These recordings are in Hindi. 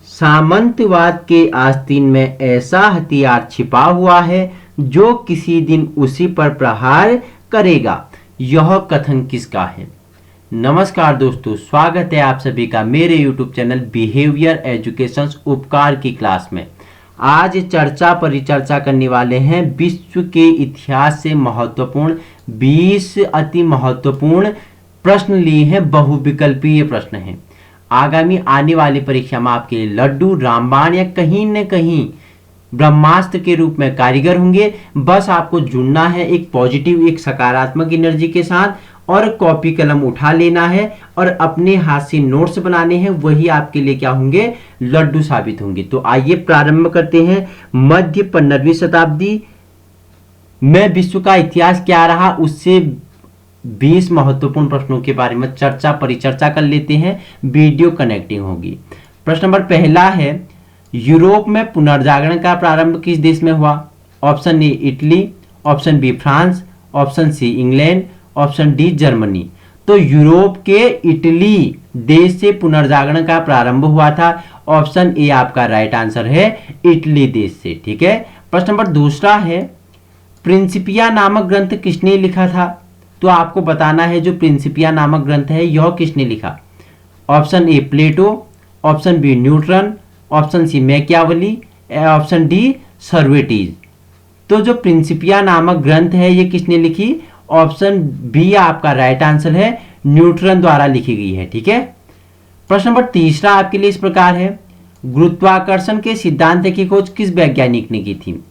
सामंतवाद के आस्तीन में ऐसा हथियार छिपा हुआ है जो किसी दिन उसी पर प्रहार करेगा। यह कथन किसका है? नमस्कार दोस्तों, स्वागत है आप सभी का मेरे YouTube चैनल बिहेवियर एजुकेशन उपकार की क्लास में। आज चर्चा परिचर्चा करने वाले हैं विश्व के इतिहास से महत्वपूर्ण 20 अति महत्वपूर्ण प्रश्न लिए हैं, बहुविकल्पीय प्रश्न हैं। आगामी आने वाली परीक्षा में आपके लिए लड्डू रामबाण या कहीं न कहीं ब्रह्मास्त्र के रूप में कारीगर होंगे। बस आपको जुड़ना है एक पॉजिटिव, एक सकारात्मक एनर्जी के साथ और कॉपी कलम उठा लेना है और अपने हाथ से नोट्स बनाने हैं। वही आपके लिए क्या होंगे? लड्डू साबित होंगे। तो आइए प्रारंभ करते हैं। मध्य 15वीं शताब्दी में विश्व का इतिहास क्या रहा, उससे 20 महत्वपूर्ण प्रश्नों के बारे में चर्चा परिचर्चा कर लेते हैं। वीडियो कनेक्टिंग होगी। प्रश्न नंबर पहला है, यूरोप में पुनर्जागरण का प्रारंभ किस देश में हुआ? Option A Italy, option B France, option C England, option D Germany. तो यूरोप के इटली देश से पुनर्जागरण का प्रारंभ हुआ था। ऑप्शन ए आपका राइट आंसर है, इटली देश से। ठीक है। प्रश्न नंबर दूसरा है, प्रिंसिपिया नामक ग्रंथ किसने लिखा था? तो आपको बताना है जो प्रिंसिपिया नामक ग्रंथ है यह किसने लिखा। Option A Plato, option B Newton, option C Machiavelli, option D Cervantes. तो जो प्रिंसिपिया नामक ग्रंथ है ये किसने लिखी? ऑप्शन बी आपका राइट आंसर है, न्यूटन द्वारा लिखी गई है। ठीक है। प्रश्न नंबर तीसरा आपके लिए इस प्रकार है, गुरुत्वाकर्षण के सिद्धांत की खोज किस वैज्ञानिक ने की थी?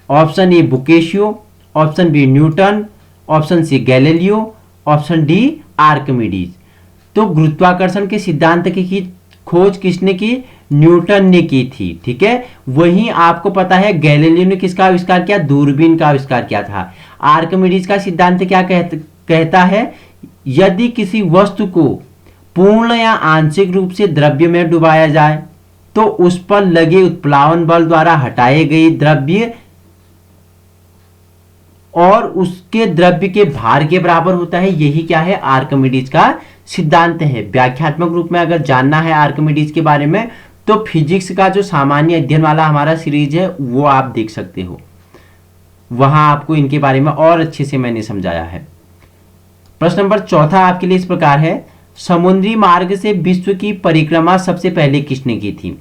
Option A Boccaccio, option B Newton, option C Galileo, option D Archimedes. तो गुरुत्वाकर्षण के सिद्धांत की खोज किसने की? न्यूटन ने की थी। ठीक है। वहीं आपको पता है गैलीलियो ने किसका आविष्कार किया? दूरबीन का आविष्कार किया था। आर्किमिडीज का सिद्धांत क्या कहता है? यदि किसी वस्तु को पूर्ण या आंशिक रूप से द्रव्य में डुबाया जाए तो उस पर लगे उत्प्लावन बल द्वारा हटाए गए द्रव्य और उसके द्रव्य के भार के बराबर होता है। यही क्या है? आर्किमिडीज का सिद्धांत है। व्याख्यात्मक रूप में अगर जानना है आर्किमिडीज के बारे में तो फिजिक्स का जो सामान्य अध्ययन वाला हमारा सीरीज है वो आप देख सकते हो, वहां आपको इनके बारे में और अच्छे से मैंने समझाया है। प्रश्न नंबर चौथा आपके लिए इस प्रकार है, समुद्री मार्ग से विश्व की परिक्रमा सबसे पहले किसने की थी?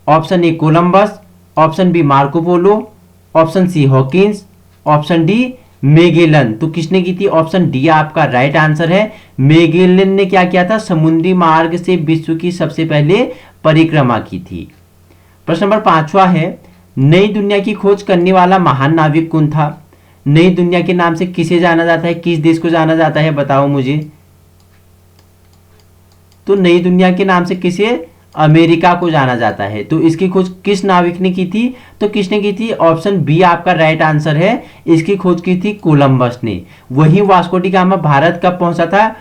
Option A Columbus, option B Marco Polo, option C Hawkins, option D Magellan. तो किसने की थी? ऑप्शन डी आपका राइट आंसर है, मेगेलन ने क्या किया था? समुद्री मार्ग से विश्व की सबसे पहले परिक्रमा की थी। प्रश्न नंबर पांचवा है, नई दुनिया की खोज करने वाला महान नाविक कौन था? नई दुनिया के नाम से किसे जाना जाता है? किस देश को जाना जाता है? बताओ मुझे। तो नई दुनिया के नाम से किसे? अमेरिका को जाना जाता है। तो इसकी खोज किस नाविक ने की थी? तो किसने की थी? ऑप्शन बी आपका राइट आंसर है, इसकी खोज की थी कोलंबस ने। वही वास्को डी गामा भारत कब पहुंचा था?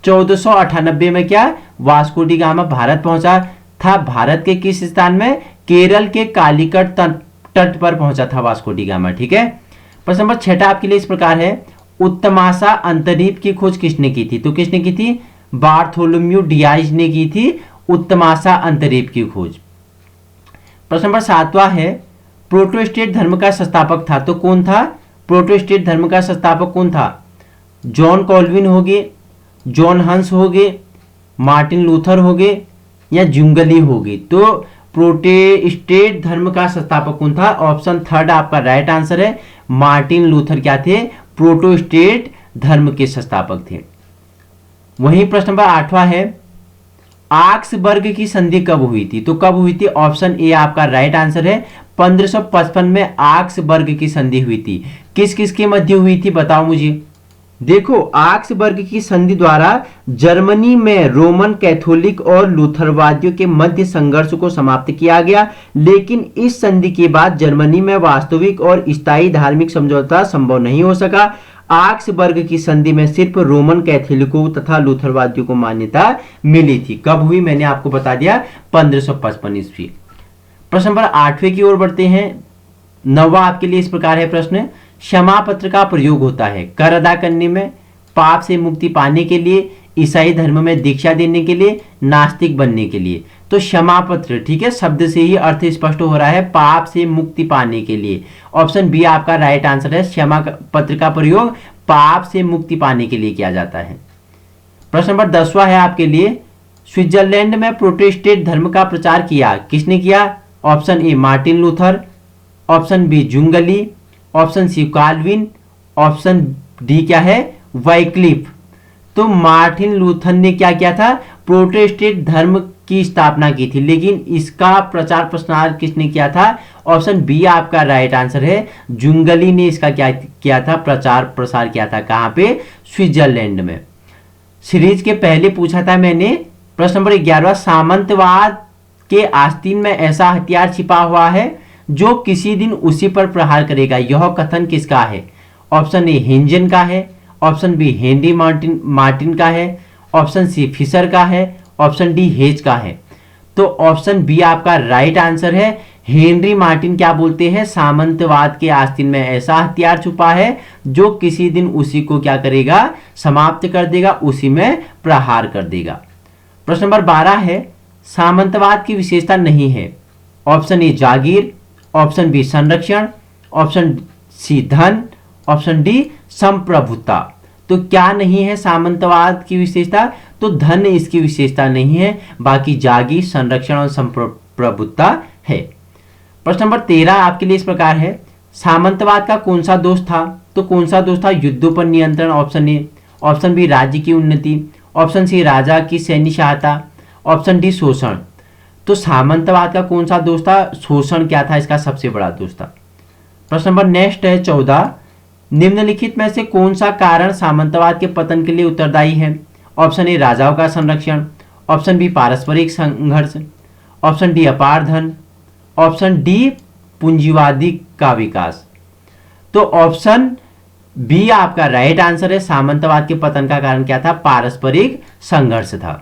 1498 में क्या वास्को डी गामा भारत पहुंचा था। भारत के किस स्थान में? केरल के कालीकट तट पर पहुंचा था वास्को डी गामा। ठीक है। प्रश्न नंबर 6 आपके लिए इस प्रकार है, उत्तमाशा अंतरीप की खोज किसने की थी? तो किसने की थी? बार्थोलोम्यू डियाज ने की थी उत्तमाशा अंतरीप की खोज। प्रश्न नंबर 7वां है, प्रोटेस्टेंट धर्म का संस्थापक था तो कौन था? प्रोटेस्टेंट धर्म का संस्थापक कौन था? जॉन कॉल्विन हो गए, जॉन हंस हो गए, मार्टिन लूथर हो गए या जुंगली हो गई। तो प्रोटेस्टेंट धर्म का संस्थापक कौन था? ऑप्शन थर्ड आपका राइट आंसर है, मार्टिन लूथर क्या थे? प्रोटेस्टेंट धर्म के संस्थापक थे। वहीं प्रश्न नंबर 8वां है, आक्सबर्ग की संधि कब हुई थी? तो कब हुई थी? ऑप्शन ए आपका राइट आंसर है, 1555 में आक्सबर्ग की संधि हुई थी। किस किस के मध्य हुई थी बताओ मुझे। देखो, आक्सबर्ग की संधि द्वारा जर्मनी में रोमन कैथोलिक और लूथरवादियों के मध्य संघर्ष को समाप्त किया गया, लेकिन इस संधि के बाद जर्मनी में वास्तविक और स्थायी धार्मिक समझौता संभव नहीं हो सका। आक्सबर्ग की संधि में सिर्फ रोमन कैथोलिकों तथा लूथरवादियों को मान्यता मिली थी। कब हुई? मैंने आपको बता दिया, 1555 ईस्वी। प्रश्न नंबर 8वें की ओर बढ़ते हैं। 9वां आपके लिए इस प्रकार है प्रश्न, क्षमा पत्र का प्रयोग होता है कर अदा करने में, पाप से मुक्ति पाने के लिए ईसाई धर्म में दीक्षा देने के लिए, नास्तिक बनने के लिए। तो क्षमा पत्र, ठीक है, शब्द से ही अर्थ स्पष्ट हो रहा है, पाप से मुक्ति पाने के लिए। ऑप्शन बी आपका राइट आंसर है। क्षमा पत्र का प्रयोग पाप से मुक्ति पाने के लिए किया जाता है। प्रश्न नंबर 10वां है आपके लिए, स्विट्जरलैंड में प्रोटेस्टेंट धर्म का प्रचार किया, किसने किया? Option A Martin Luther, option B Zwingli, option C Calvin, option D क्या है? वाइक्लिफ। तो मार्टिन लूथर ने क्या किया था? प्रोटेस्टेंट धर्म की स्थापना की थी, लेकिन इसका प्रचार प्रसार किसने किया था? ऑप्शन बी आपका राइट आंसर है। जुंगली ने इसका क्या किया था? प्रचार प्रसार किया था। कहां पे? स्विट्जरलैंड में। सीरीज के पहले पूछा था मैंने प्रश्न नंबर 11, सामंतवाद के आस्तीन में ऐसा हथियार छिपा हुआ है जो किसी दिन उसी पर प्रहार करेगा, यह कथन किसका है? ऑप्शन ए हेंजन का है, ऑप्शन बी हेनरी मार्टिन का है, ऑप्शन सी फिशर का है, ऑप्शन डी हेज का है। तो ऑप्शन बी आपका राइट आंसर है। हेनरी मार्टिन क्या बोलते हैं? सामंतवाद के आस्तीन में ऐसा हथियार छुपा है जो किसी दिन उसी को क्या करेगा? समाप्त कर देगा, उसी में प्रहार कर देगा। प्रश्न नंबर 12 है, सामंतवाद की विशेषता नहीं है। ऑप्शन ए जागीर, ऑप्शन बी संरक्षण, ऑप्शन सी धन, ऑप्शन डी संप्रभुता। तो क्या नहीं है सामंतवाद की विशेषता? तो धन इसकी विशेषता नहीं है, बाकी जागीर, संरक्षण और संप्रभुता है। प्रश्न नंबर 13 आपके लिए इस प्रकार है, सामंतवाद का कौन सा दोष था? तो कौन सा दोष था? युद्धों पर नियंत्रण, ऑप्शन ए, ऑप्शन बी राज्य की उन्नति, ऑप्शन सी राजा की सैन्य सहायता, ऑप्शन डी शोषण। तो सामंतवाद का कौन सा दोष था? शोषण क्या था इसका सबसे बड़ा दोष था। प्रश्न नंबर नेक्स्ट है 14, निम्नलिखित में से कौन सा कारण सामंतवाद के पतन के लिए उत्तरदायी है? ऑप्शन ए राजाओं का संरक्षण, ऑप्शन बी पारस्परिक संघर्ष, ऑप्शन डी अपार धन, ऑप्शन डी पूंजीवादी का विकास। तो ऑप्शन बी आपका राइट आंसर है। सामंतवाद के पतन का कारण क्या था? पारस्परिक संघर्ष था।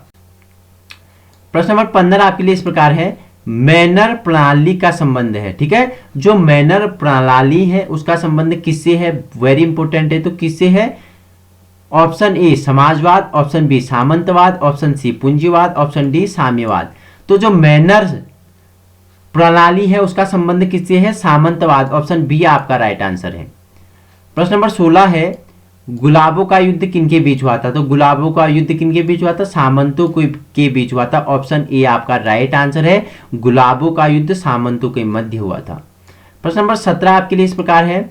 प्रश्न नंबर 15 आपके लिए इस प्रकार है, मैनर प्रणाली का संबंध है, ठीक है, जो मैनर प्रणाली है उसका संबंध किससे है? वेरी इंपॉर्टेंट है। तो किससे है? ऑप्शन ए समाजवाद, ऑप्शन बी सामंतवाद, ऑप्शन सी पूंजीवाद, ऑप्शन डी साम्यवाद। तो जो मैनर प्रणाली है उसका संबंध किससे है? सामंतवाद। ऑप्शन बी आपका राइट आंसर है। प्रश्न नंबर 16 है, गुलाबों का युद्ध किनके बीच हुआ था? तो गुलाबों का युद्ध किनके बीच हुआ था? सामंतों के बीच हुआ था। ऑप्शन ए आपका राइट आंसर है। गुलाबों का युद्ध सामंतों के मध्य हुआ था। प्रश्न नंबर 17 आपके लिए इस प्रकार है,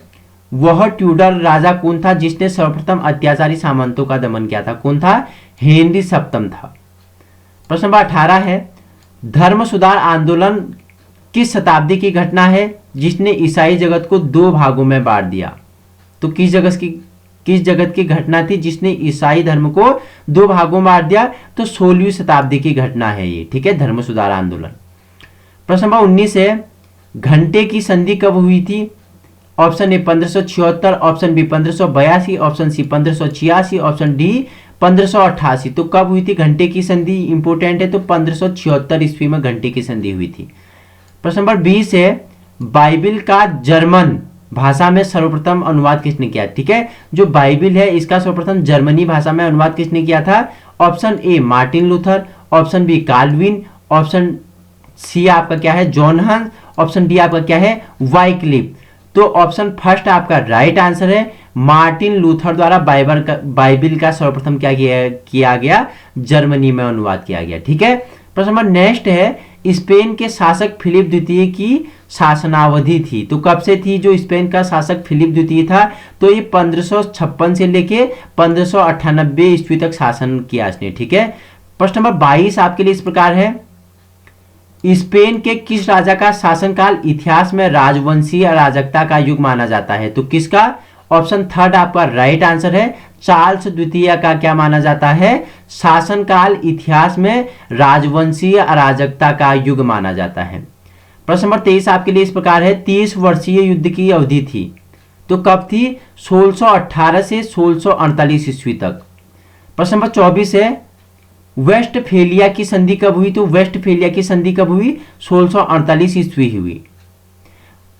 वह ट्यूडर राजा कौन था जिसने सर्वप्रथम अत्याचारी सामंतों का दमन किया था? कौन था? हेनरी सप्तम था। प्रश्न नंबर 18 है, धर्म सुधार आंदोलन किस शताब्दी की घटना है जिसने ईसाई जगत को दो भागों में बांट दिया? तो किस जगत की घटना थी जिसने ईसाई धर्म को दो भागों में बांट दिया? तो 16वीं शताब्दी की घटना है ये, ठीक है, धर्म सुधार आंदोलन। प्रश्न नंबर 19 है, घंटे की संधि कब हुई थी? Option A 1576, option B 1582, option C 1586, option D 1588। तो कब हुई थी घंटे की संधि? इंपोर्टेंट है। तो 1576 ईस्वी में घंटे की संधि हुई थी। प्रश्न नंबर 20 है, बाइबिल का जर्मन भाषा में सर्वप्रथम अनुवाद किसने किया? ठीक है, जो बाइबिल है इसका सर्वप्रथम जर्मनी भाषा में अनुवाद किसने किया था? Option A Martin Luther, option B Calvin, option C आपका क्या है? जॉन हंस, ऑप्शन डी आपका क्या है? वाइक्लिफ। तो ऑप्शन फर्स्ट आपका राइट आंसर है। मार्टिन लूथर द्वारा बाइबिल का सर्वप्रथम क्या किया गया? जर्मनी में अनुवाद किया गया, ठीक है। प्रश्न नंबर नेक्स्ट है, स्पेन के शासक फिलिप द्वितीय की शासनावधि थी, तो कब से थी जो स्पेन का शासक फिलिप द्वितीय था? तो ये 1556 से लेके 1598 ईस्वी तक शासन किया इसने, ठीक है। प्रश्न नंबर 22 आपके लिए इस प्रकार है, स्पेन के किस राजा का शासनकाल इतिहास में राजवंशीय अराजकता का युग माना जाता है? तो किसका? ऑप्शन थर्ड आपका राइट आंसर है। चार्ल्स द्वितीय का क्या माना जाता है? शासनकाल इतिहास में राजवंशीय अराजकता का युग माना जाता है। प्रश्न नंबर 23 आपके लिए इस प्रकार है, 30 वर्षीय युद्ध की अवधि थी, तो कब थी? 1618 से 1648 ईस्वी तक। प्रश्न नंबर 24 है, वेस्टफेलिया की संधि कब हुई? तो वेस्टफेलिया की संधि कब हुई? 1648 ईस्वी हुई।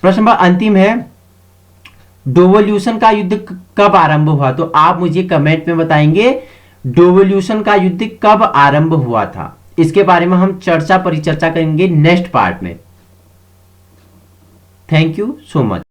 प्रश्न नंबर अंतिम है, डोवोल्यूशन का युद्ध कब आरंभ हुआ? तो आप मुझे कमेंट में बताएंगे डोवोल्यूशन का युद्ध कब आरंभ हुआ था? इसके बारे में हम चर्चा परिचर्चा करेंगे नेक्स्ट पार्ट में। Thank you so much.